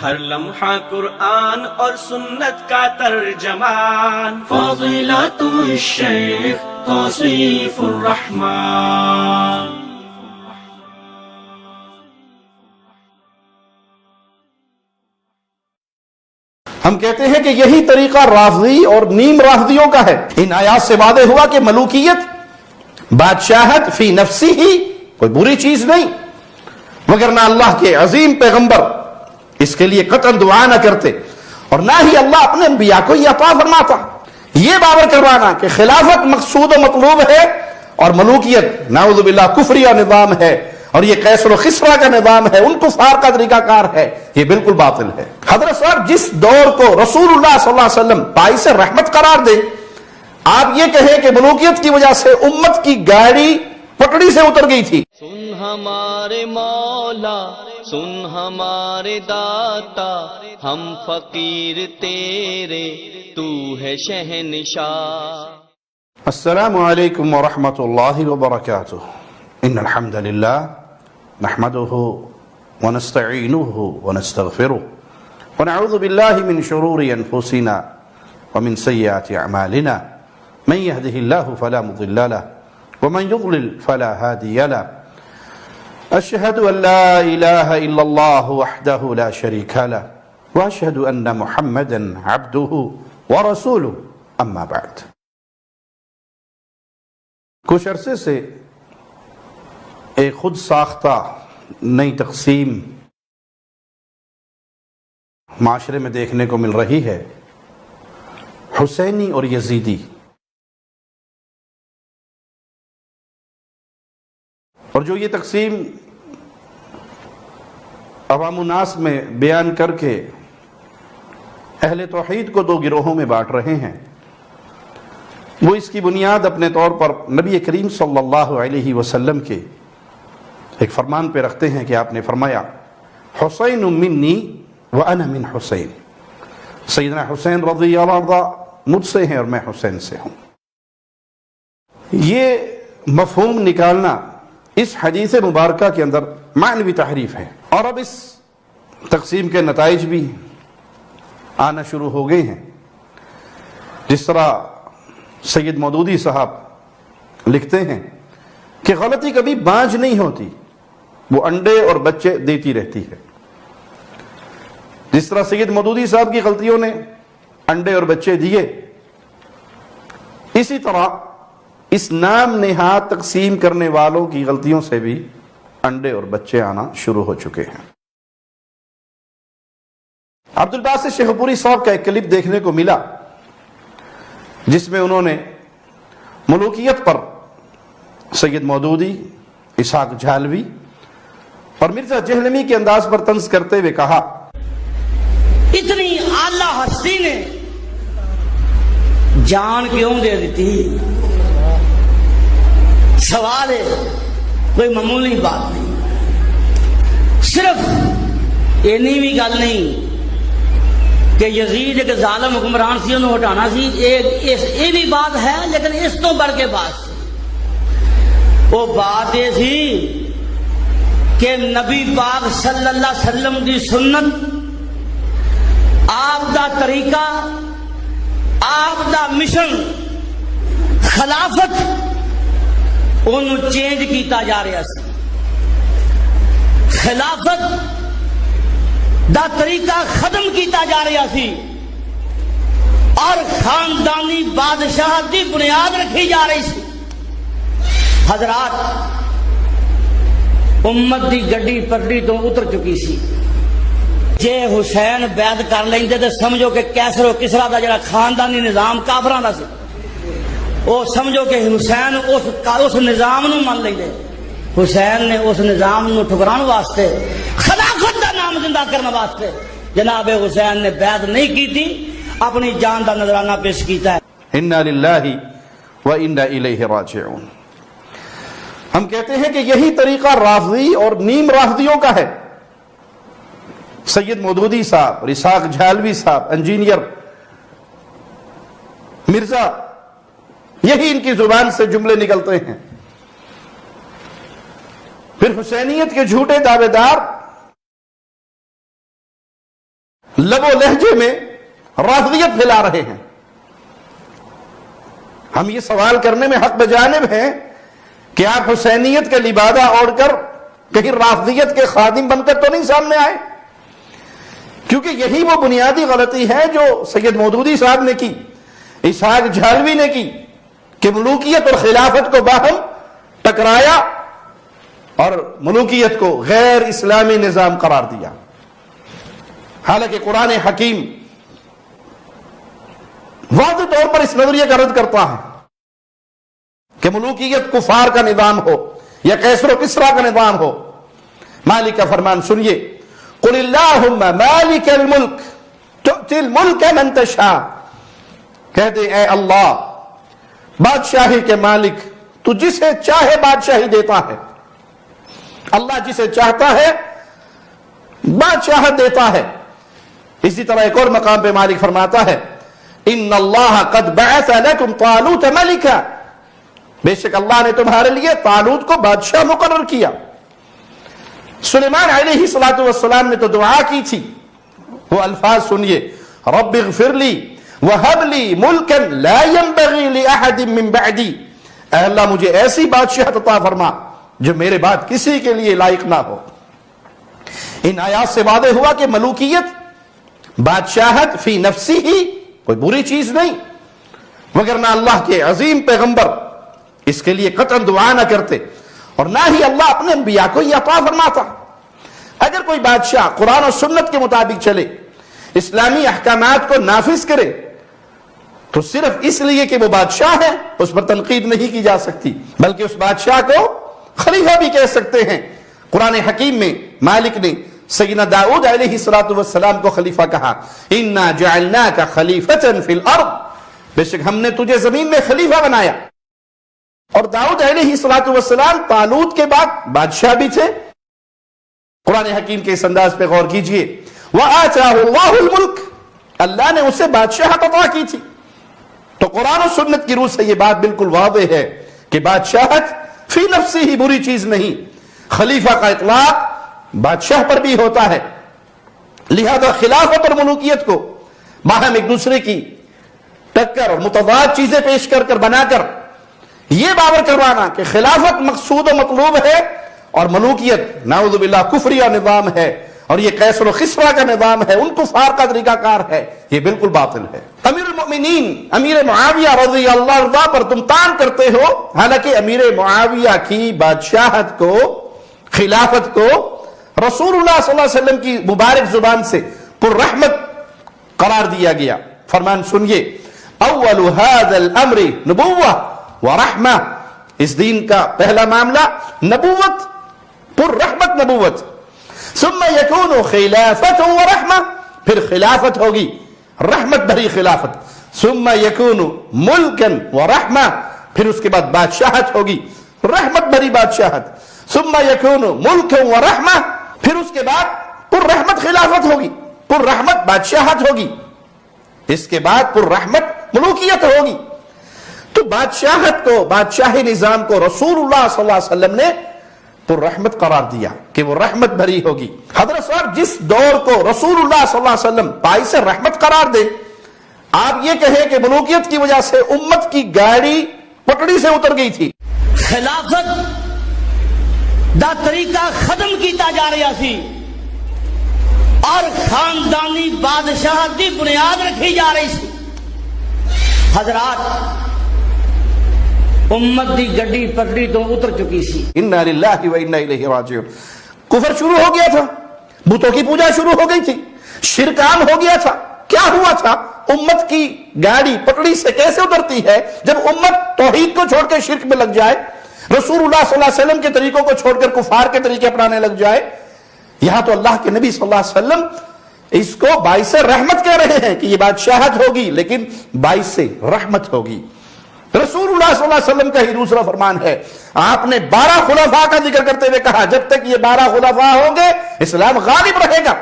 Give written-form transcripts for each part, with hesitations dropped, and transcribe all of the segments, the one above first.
ہر لمحہ قرآن اور سنت کا ترجمان، فضیلت الشیخ توصیف الرحمان۔ ہم کہتے ہیں کہ یہی طریقہ رافضی اور نیم رافضیوں کا ہے۔ ان آیات سے واضح ہوا کہ ملوکیت، بادشاہت فی نفسی ہی کوئی بری چیز نہیں، مگر نہ اللہ کے عظیم پیغمبر اس کے لیے قطعا دعا نہ کرتے، اور نہ ہی اللہ اپنے انبیاء کو یہ عطا فرماتا۔ یہ باور کروانا کہ خلافت مقصود و مطلوب ہے اور ملوکیت نعوذ باللہ کفریہ نظام ہے اور یہ قیصر و خسرہ کا نظام ہے، ان کفار کا طریقہ کار ہے، یہ بالکل باطل ہے۔ حضرت صاحب جس دور کو رسول اللہ صلی اللہ علیہ وسلم باعث رحمت قرار دے، آپ یہ کہیں کہ ملوکیت کی وجہ سے امت کی گاڑی پٹڑی سے اتر گئی تھی۔ سن ہمارے مولا، سن ہمارے داتا، ہم فقیر تیرے، تو ہے شہنشاہ۔ السلام علیکم ورحمۃ اللہ وبرکاتہ۔ ان الحمد للہ نحمده ونستعینه ونستغفره ونعوذ باللہ من شرور انفسنا ومن سیئات اعمالنا، من يهده الله فلا مضل له ومن يضلل فلا هادي له، اشهد ان لا اله الا الله وحده لا شريك له واشهد ان محمدا عبده ورسوله، اما بعد۔ کچھ عرصے سے ایک خود ساختہ نئی تقسیم معاشرے میں دیکھنے کو مل رہی ہے، حسینی اور یزیدی۔ اور جو یہ تقسیم عوام الناس میں بیان کر کے اہل توحید کو دو گروہوں میں بانٹ رہے ہیں، وہ اس کی بنیاد اپنے طور پر نبی کریم صلی اللہ علیہ وسلم کے ایک فرمان پہ رکھتے ہیں کہ آپ نے فرمایا حسین منی وانا من حسین، سیدنا حسین رضی اللہ عنہ مجھ سے ہیں اور میں حسین سے ہوں۔ یہ مفہوم نکالنا اس حدیث مبارکہ کے اندر معنوی تحریف ہے، اور اب اس تقسیم کے نتائج بھی آنا شروع ہو گئے ہیں۔ جس طرح سید مودودی صاحب لکھتے ہیں کہ غلطی کبھی بانجھ نہیں ہوتی، وہ انڈے اور بچے دیتی رہتی ہے۔ جس طرح سید مودودی صاحب کی غلطیوں نے انڈے اور بچے دیے، اسی طرح اس نام نہاد تقسیم کرنے والوں کی غلطیوں سے بھی انڈے اور بچے آنا شروع ہو چکے ہیں۔ عبدالباسط شیخ پوری صاحب کا ایک کلپ دیکھنے کو ملا جس میں انہوں نے ملوکیت پر سید مودودی، اسحاق جھالوی اور مرزا جہلمی کے انداز پر طنز کرتے ہوئے کہا، اتنی اعلیٰ ہستی نے جان کیوں دے دیتی؟ سوال ہے، کوئی معمولی بات نہیں۔ صرف اینی بھی گل نہیں کہ یزید ایک ظالم حکمران سی، انہوں ہٹانا سی، یہ بھی بات ہے، لیکن اس تو بڑھ کے بات سی۔ وہ بات یہ سی کہ نبی پاک صلی اللہ علیہ وسلم دی سنت، آپ دا طریقہ، آپ دا مشن، خلافت انہوں چینج کیتا جا رہا سی۔ خلافت دا طریقہ ختم کیتا جا رہا سی اور خاندانی بادشاہ دی بنیاد رکھی جا رہی سی۔ حضرات، امت دی گڈی پٹڑی تو اتر چکی سی۔ جے حسین بیعت کر لیندے تے سمجھو کہ کیسر و کسرا دا جڑا خاندانی نظام کافراں دا سی، وہ سمجھو کہ حسین اس نظام نو من لیندے۔ حسین نے اس نظام نو ٹھکران واسطے، خلافت دا نام زندہ کرنے واسطے جناب حسین نے بیعت نہیں کی تھی، اپنی جان دا نذرانہ پیش کیتا ہے۔ انا للہ و انا الیہ راجعون۔ ہم کہتے ہیں کہ یہی طریقہ رافضی اور نیم رافضیوں کا ہے۔ سید مودودی صاحب اور اسحاق جھالوی صاحب، انجینئر مرزا، یہی ان کی زبان سے جملے نکلتے ہیں۔ پھر حسینیت کے جھوٹے دعوے دار لب و لہجے میں رافضیت پھیلا رہے ہیں. ہم یہ سوال کرنے میں حق بجانب ہیں کہ آپ حسینیت کا لبادہ اوڑھ کر کہیں رافضیت کے خادم بن کر تو نہیں سامنے آئے، کیونکہ یہی وہ بنیادی غلطی ہے جو سید مودودی صاحب نے کی، اسحاق جھالوی نے کی، کہ ملوکیت اور خلافت کو باہم ٹکرایا اور ملوکیت کو غیر اسلامی نظام قرار دیا. حالانکہ قرآن حکیم واضح طور پر اس نظریے کا رد کرتا ہے کہ ملوکیت کفار کا نظام ہو یا کیسر و کسرا کا نظام ہو. مالک کا فرمان سنیے، قل اللہم مالک الملک تؤتی الملک من تشاء، کہتے اے اللہ بادشاہی کے مالک تو جسے چاہے بادشاہی دیتا ہے. اللہ جسے چاہتا ہے بادشاہت دیتا ہے. اسی طرح ایک اور مقام پہ مالک فرماتا ہے ان اللہ قد بعث لکم طالوت ملکا، بے شک اللہ نے تمہارے لیے طالوت کو بادشاہ مقرر کیا. سلیمان علیہ السلام نے تو دعا کی تھی، وہ الفاظ سنیے، رب اغفر لی وہب لی ملکا لا ينبغی لأحد من بعدی، اے اللہ مجھے ایسی بادشاہت عطا فرما جو میرے بعد کسی کے لیے لائق نہ ہو. ان آیات سے واضح ہوا کہ ملوکیت، بادشاہت فی نفسی ہی کوئی بری چیز نہیں، وگرنہ اللہ کے عظیم پیغمبر اس کے لیے قطعا دعا نہ کرتے اور نہ ہی اللہ اپنے انبیاء کو یہ عطا فرماتا. اگر کوئی بادشاہ قرآن و سنت کے مطابق چلے، اسلامی احکامات کو نافذ کرے، تو صرف اس لیے کہ وہ بادشاہ ہے اس پر تنقید نہیں کی جا سکتی، بلکہ اس بادشاہ کو خلیفہ بھی کہہ سکتے ہیں. قرآن حکیم میں مالک نے سیدنا داؤد علیہ السلام کو خلیفہ کہا، اِنَّا جَعَلْنَاكَ خَلِيفَةً فِي الْأَرْضِ، بے شک ہم نے تجھے زمین میں خلیفہ بنایا. اور داؤد علیہ السلام طالوت کے بعد بادشاہ بھی تھے. قرآن حکیم کے اس انداز پہ غور کیجئے، وَآتَاهُ اللَّهُ الْمُلْكَ، اللہ نے اسے بادشاہت عطا کی تھی. تو قرآن و سنت کی روح سے یہ بات بالکل واضح ہے کہ بادشاہت فی نفسی ہی بری چیز نہیں. خلیفہ کا اطلاق بادشاہ پر بھی ہوتا ہے، لہذا خلافت اور ملوکیت کو باہم ایک دوسرے کی ٹکر اور متضاد چیزیں پیش کر کر بنا کر یہ باور کروانا کہ خلافت مقصود و مطلوب ہے اور ملوکیت نعوذ باللہ کفریہ نظام ہے اور یہ قیصر و خسرہ کا نظام ہے، ان کفار کا طریقہ کار ہے، یہ بالکل باطل ہے. امیر المؤمنین امیر معاویہ رضی اللہ عنہ پر تم تان کرتے ہو، حالانکہ امیر معاویہ کی بادشاہت کو، خلافت کو رسول اللہ صلی اللہ علیہ وسلم کی مبارک زبان سے پر رحمت قرار دیا گیا. فرمان سنیے، اول هذا الامر نبوہ ورحمہ، اس دین کا پہلا معاملہ نبوت، پر رحمت نبوت. ثم یکون خلافت ورحمہ، پھر خلافت ہوگی رحمت بھری خلافت. ثم یکون ملکا ورحمہ، پھر اس کے بعد بادشاہت ہوگی رحمت بھری بادشاہت. ثم یکون ملکا ورحمہ، پھر اس کے بعد پر رحمت خلافت ہوگی، پر رحمت بادشاہت ہوگی، اس کے بعد پر رحمت ملوکیت ہوگی. تو بادشاہت کو، بادشاہی نظام کو رسول اللہ صلی اللہ علیہ وسلم نے پر رحمت قرار دیا کہ وہ رحمت بھری ہوگی. حضرت صاحب جس دور کو رسول اللہ صلی اللہ علیہ وسلم باعث رحمت قرار دے، آپ یہ کہیں کہ ملوکیت کی وجہ سے امت کی گاڑی پٹڑی سے اتر گئی تھی. خلافت دا طریقہ ختم کیتا جا رہا سی اور خاندانی بادشاہت کی بنیاد رکھی جا رہی سی. حضرات امت دی گڈی پٹڑی تو اتر چکی سی. انا للہ و انا الیہ راجعون. کفر شروع ہو گیا تھا، بتوں کی پوجا شروع ہو گئی تھی، شرک عام ہو گیا تھا. کیا ہوا تھا؟ امت کی گاڑی پٹڑی سے کیسے اترتی ہے جب امت توحید کو چھوڑ کے شرک میں لگ جائے، رسول اللہ صلی اللہ علیہ وسلم کے طریقوں کو چھوڑ کر کفار کے طریقے اپنانے لگ جائے. یہاں تو اللہ کے نبی صلی اللہ علیہ وسلم اس کو باعث رحمت کہہ رہے ہیں کہ یہ بادشاہت ہوگی لیکن باعث رحمت ہوگی. رسول اللہ صلی اللہ علیہ وسلم کا ہی دوسرا فرمان ہے، آپ نے 12 خلفاء کا ذکر کرتے ہوئے کہا جب تک یہ 12 خلفاء ہوں گے اسلام غالب رہے گا.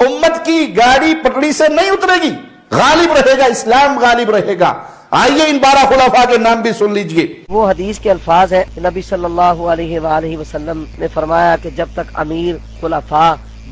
امت کی گاڑی پٹڑی سے نہیں اترے گی، غالب رہے گا، اسلام غالب رہے گا. آئیے ان 12 خلفاء کے نام بھی سن لیجئے. وہ حدیث کے الفاظ ہے، نبی صلی اللہ علیہ وآلہ وسلم نے فرمایا کہ جب تک امیر، خلفاء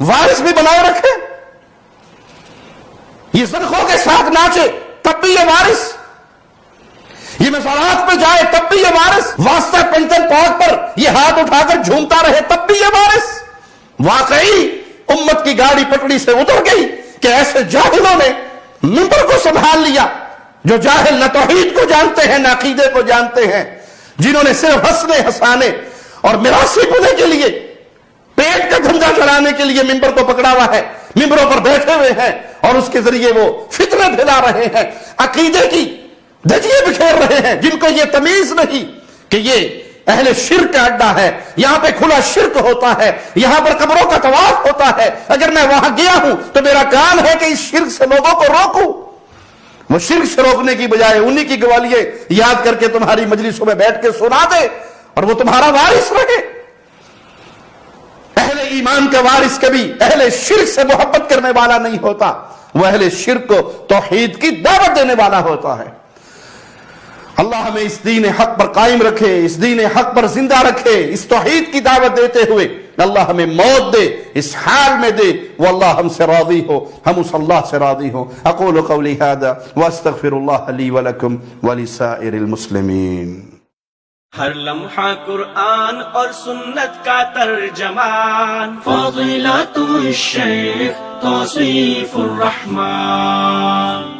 وارث بھی بنائے رکھے، یہ زنخوں کے ساتھ ناچے تب بھی یہ وارث، یہ مزارات پہ جائے تب بھی یہ وارث، واسطہ پنجتن پاک پر یہ ہاتھ اٹھا کر جھومتا رہے تب بھی یہ وارث۔ واقعی امت کی گاڑی پٹڑی سے اتر گئی کہ ایسے جاہلوں نے ممبر کو سنبھال لیا، جو جاہل نہ توحید کو جانتے ہیں نہ عقیدے کو جانتے ہیں، جنہوں نے صرف ہنسنے ہنسانے اور میراثی ہونے کے لیے، پیٹ کا دھندا چڑھانے کے لیے ممبر کو پکڑا ہوا ہے، ممبروں پر بیٹھے ہوئے ہیں اور اس کے ذریعے وہ فتنہ پھیلا رہے ہیں، عقیدے کی دھجیاں بکھیر رہے ہیں، جن کو یہ تمیز نہیں کہ یہ اہل شرک کا اڈا ہے، یہاں پہ کھلا شرک ہوتا ہے، یہاں پر قبروں کا طواف ہوتا ہے، اگر میں وہاں گیا ہوں تو میرا کام ہے کہ اس شرک سے لوگوں کو روکوں۔ وہ شرک سے روکنے کی بجائے انہی کی گوالیے یاد کر کے تمہاری مجلسوں میں بیٹھ کے سنا دے اور وہ تمہارا وارث رہے۔ اہل ایمان کا وارث کبھی اہل شرک سے محبت کرنے والا نہیں ہوتا، وہ اہل شرک کو توحید کی دعوت دینے والا ہوتا ہے۔ اللہ ہمیں اس دین حق پر قائم رکھے، اس دین حق پر زندہ رکھے، اس توحید کی دعوت دیتے ہوئے اللہ ہمیں موت دے، اس حال میں دے وہ اللہ ہم سے راضی ہو، ہم اس اللہ سے راضی ہو۔ اقول قولی ھذا واستغفر اللہ لی ولکم ولسائر المسلمین۔ ہر لمحہ قرآن اور سنت کا ترجمان، فضیلت الشیخ توصیف الرحمان۔